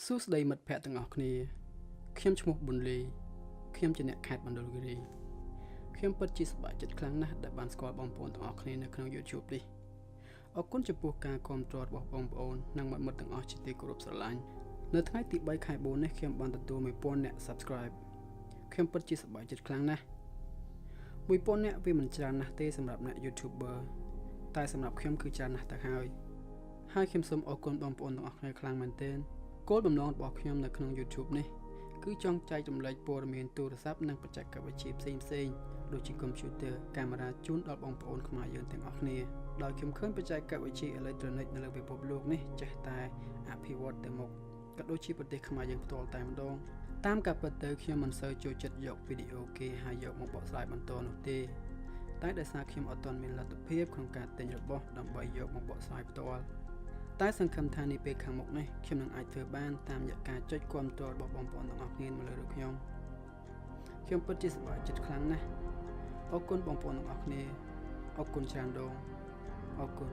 សួស្តីមិត្តភ័ក្តិទាំងអស់គ្នាខ្ញុំឈ្មោះប៊ុនលីខ្ញុំជាអ្នកខេត្តមណ្ឌលគិរីខ្ញុំពិតជាសប្បាយចិត្តខ្លាំងណាស់ដែលបានស្គាល់បងប្អូនទាំងអស់គ្នានៅក្នុង YouTube នេះអរគុណចំពោះការគាំទ្ររបស់បងប្អូននិងមិត្តទាំងអស់ជាទីគោរពស្រឡាញ់នៅថ្ងៃទី3ខែ4នេះខ្ញុំបានទទួល 1000 អ្នក Subscribe ខ្ញុំពិតជាសប្បាយចិត្តខ្លាំងណាស់ 1000 អ្នកវាមិនច្រើនណាស់ទេសម្រាប់អ្នក YouTuber តែសម្រាប់ខ្ញុំគឺច្រើនណាស់ទៅហើយខ្ញុំសូមអរគុណបងប្អូនទាំងអស់គ្នាខ្លាំងមែនទែនគោលបំណងរបស់ខ្ញុំនៅក្នុង YouTube នេះគឺចង់ចែករំលែកព័ត៌មានទូរស័ព្ទនិងបច្ចេកវិទ្យាផ្សេងៗដូចជា Computer កាមេរ៉ាជូនដល់បងប្អូនខ្មែរយើងទាំងអស់គ្នាដោយខ្ញុំឃើញបច្ចេកវិទ្យាអេឡិចត្រូនិកនៅលើពិភពលោកនេះចេះតែអភិវឌ្ឍទៅមុខក៏ដូចជាប្រទេសខ្មែរយើងផ្ទាល់តែម្ដងតាមការពិតទៅខ្ញុំមិនសូវចូលចិត្តយកវីដេអូគេហើយយកមកបកស្រាយបន្តនោះទេតែដោយសារខ្ញុំអត់ទាន់មានលទ្ធភាពក្នុងការទិញរបស់ដើម្បីយកមកបកស្រាយផ្ទាល់តែសង្ឃឹមថានាពេលខាងមុខនេះខ្ញុំនឹងអាចធ្វើបានតាមរយៈការចុចគាំទ្ររបស់បងប្អូនទាំងអស់គ្នាមកលើរូបខ្ញុំពិតជាសប្បាយចិត្តខ្លាំងណាស់អរគុណបងប្អូនទាំងអស់គ្នាអរគុណច្រើនដងអរគុណ